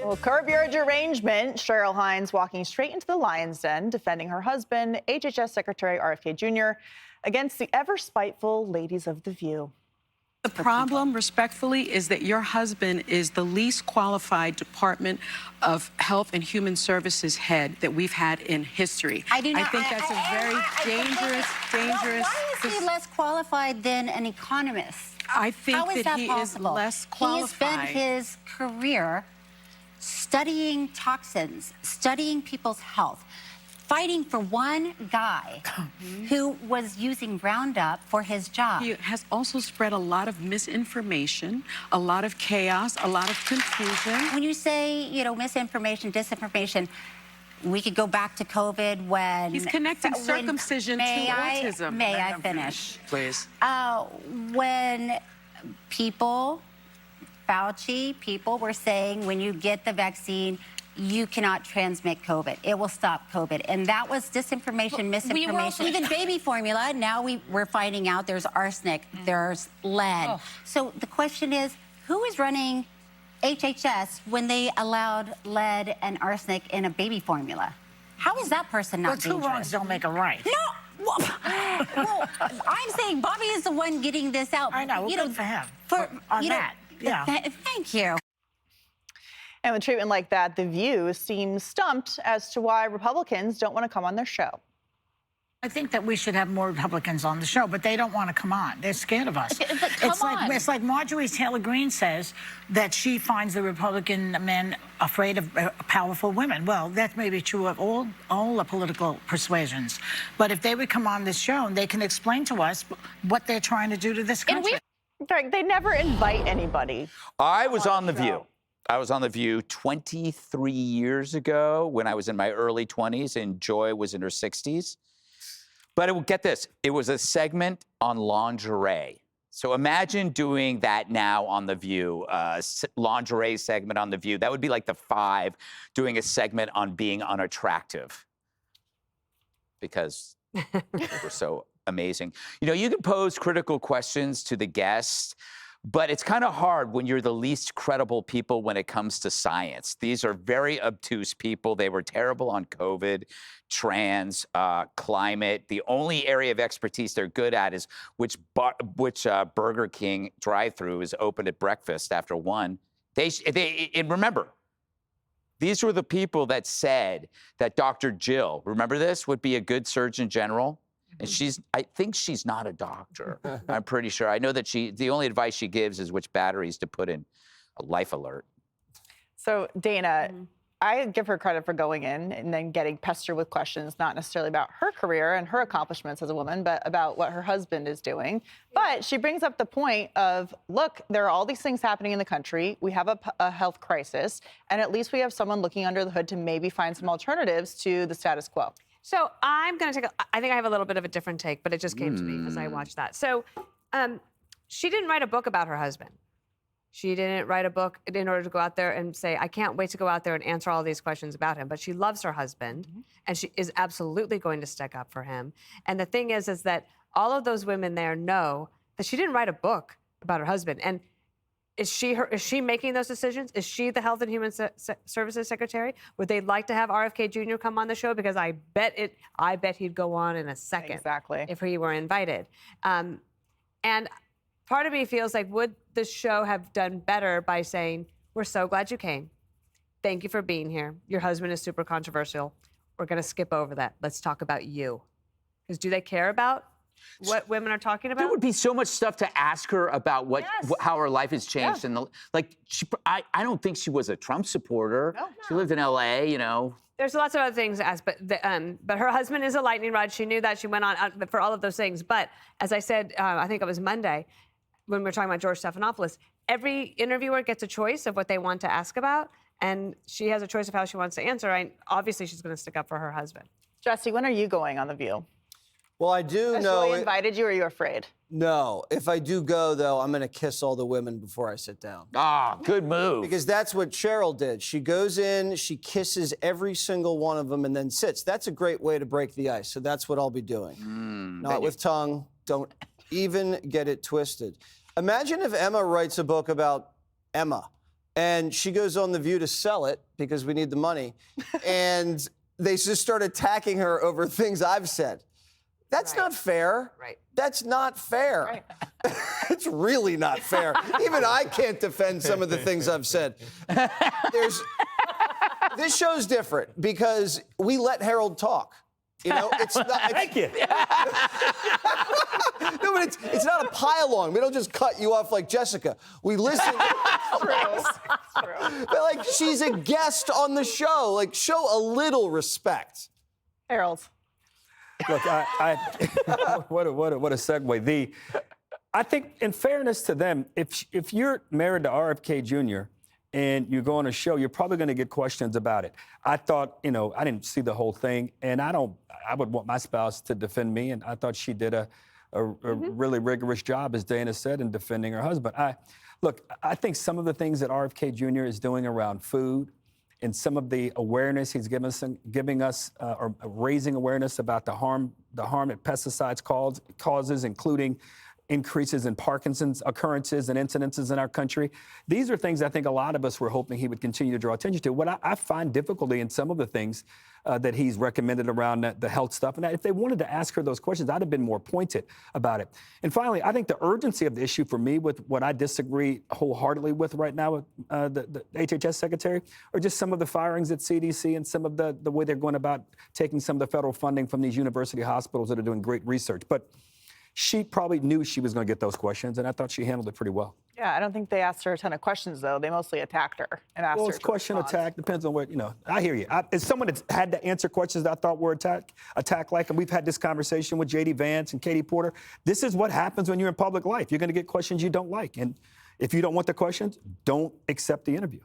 Well, curb your derangement. Cheryl Hines walking straight into the lion's den, defending her husband, HHS Secretary RFK Jr., against the ever spiteful ladies of The View. The problem, respectfully, is that your husband is the least qualified Department of Health and Human Services head that we've had in history. I do not. I think that's a very dangerous. Why is he less qualified than an economist? I think How is that he possible? is less qualified. He has spent his career studying toxins, studying people's health, fighting for one guy who was using Roundup for his job. He has also spread a lot of misinformation, a lot of chaos, a lot of confusion. When you say, misinformation, disinformation, we could go back to COVID when... He's connecting circumcision to autism. May I finish? Please. When Fauci people were saying when you get the vaccine, you cannot transmit COVID. It will stop COVID. And that was disinformation, misinformation. We were also even baby formula. Now we're finding out there's arsenic, there's lead. Oh. So the question is, who is running HHS when they allowed lead and arsenic in a baby formula? How is that person not dangerous? Well, two wrongs don't make a right. No! Well, I'm saying Bobby is the one getting this out. I know. Well, good for him. On that. Yeah. Thank you. And with treatment like that, The View seems stumped as to why Republicans don't want to come on their show. I think that we should have more Republicans on the show, but they don't want to come on. They're scared of us. It's like Marjorie Taylor Greene says that she finds the Republican men afraid of powerful women. Well, that may be true of all the political persuasions. But if they would come on this show, and they can explain to us what they're trying to do to this country. They never invite anybody. I was on The View. I was on The View 23 years ago when I was in my early 20s and Joy was in her 60s. But get this, it was a segment on lingerie. So imagine doing that now on The View, lingerie segment on The View. That would be like The Five doing a segment on being unattractive because we're so amazing. You can pose critical questions to the guests, but it's kind of hard when you're the least credible people when it comes to science. These are very obtuse people. They were terrible on COVID, trans, climate. The only area of expertise they're good at is which Burger King drive-thru is open at breakfast after 1. And remember, these were the people that said that Dr. Jill, remember this, would be a good Surgeon General. And I think she's not a doctor. I'm pretty sure. I know that the only advice she gives is which batteries to put in a Life Alert. So, Dana, I give her credit for going in and then getting pestered with questions, not necessarily about her career and her accomplishments as a woman, but about what her husband is doing. But she brings up the point of, look, there are all these things happening in the country. We have a health crisis, and at least we have someone looking under the hood to maybe find some alternatives to the status quo. So I'm going to I think I have a little bit of a different take, but it just came to me as I watched that. So she didn't write a book about her husband. She didn't write a book in order to go out there and say, I can't wait to go out there and answer all these questions about him. But she loves her husband, and she is absolutely going to stick up for him. And the thing is that all of those women there know that she didn't write a book about her husband. And is she making those decisions? Is she the Health and Human Services Secretary? Would they like to have RFK Jr. come on the show? Because I bet he'd go on in a second. Exactly. If he were invited. And part of me feels like, would the show have done better by saying, we're so glad you came. Thank you for being here. Your husband is super controversial. We're going to skip over that. Let's talk about you. Because do they care about what women are talking about? There would be so much stuff to ask her about how her life has changed. Yeah. And I don't think she was a Trump supporter. No. She lived in LA, There's lots of other things to ask, but her husband is a lightning rod. She knew that. She went on for all of those things. But as I said, I think it was Monday, when we were talking about George Stephanopoulos, every interviewer gets a choice of what they want to ask about, and she has a choice of how she wants to answer. Obviously, she's going to stick up for her husband. Jesse, when are you going on The View? Well, I do Has know. Joy invited you, or are you afraid? No. If I do go, though, I'm going to kiss all the women before I sit down. Ah, good move. Because that's what Cheryl did. She goes in, she kisses every single one of them, and then sits. That's a great way to break the ice. So that's what I'll be doing. Not with tongue. Don't even get it twisted. Imagine if Emma writes a book about Emma. And she goes on The View to sell it because we need the money. And they just start attacking her over things I've said. That's not fair. Right. That's not fair. Right. It's really not fair. Even I can't defend some of the things I've said. This show's different because we let Harold talk. You know, it's not. Thank you. No, but it's not a pile-on. We don't just cut you off like Jessica. We listen. True. But like, she's a guest on the show. Like, show a little respect. Harold. Look, what a segue. I think, in fairness to them, if you're married to RFK Jr. and you go on a show, you're probably going to get questions about it. I thought, you know, I didn't see the whole thing, and I would want my spouse to defend me, and I thought she did a really rigorous job, as Dana said, in defending her husband. I think some of the things that RFK Jr. is doing around food and some of the awareness he's giving us, or raising awareness about the harm that pesticides causes, including increases in Parkinson's occurrences and incidences in our country. These are things I think a lot of us were hoping he would continue to draw attention to. What I find difficulty in some of the things that he's recommended around the health stuff, and if they wanted to ask her those questions, I'd have been more pointed about it. And finally, I think the urgency of the issue for me, with what I disagree wholeheartedly with right now with the HHS secretary, are just some of the firings at CDC and some of the way they're going about taking some of the federal funding from these university hospitals that are doing great research. But she probably knew she was going to get those questions, and I thought she handled it pretty well. Yeah, I don't think they asked her a ton of questions, though. They mostly attacked her and asked her it's to question respond. attack. Depends on what, you know. I hear you. As someone that's had to answer questions that I thought were attack like, and we've had this conversation with J.D. Vance and Katie Porter, this is what happens when you're in public life. You're going to get questions you don't like. And if you don't want the questions, don't accept the interview.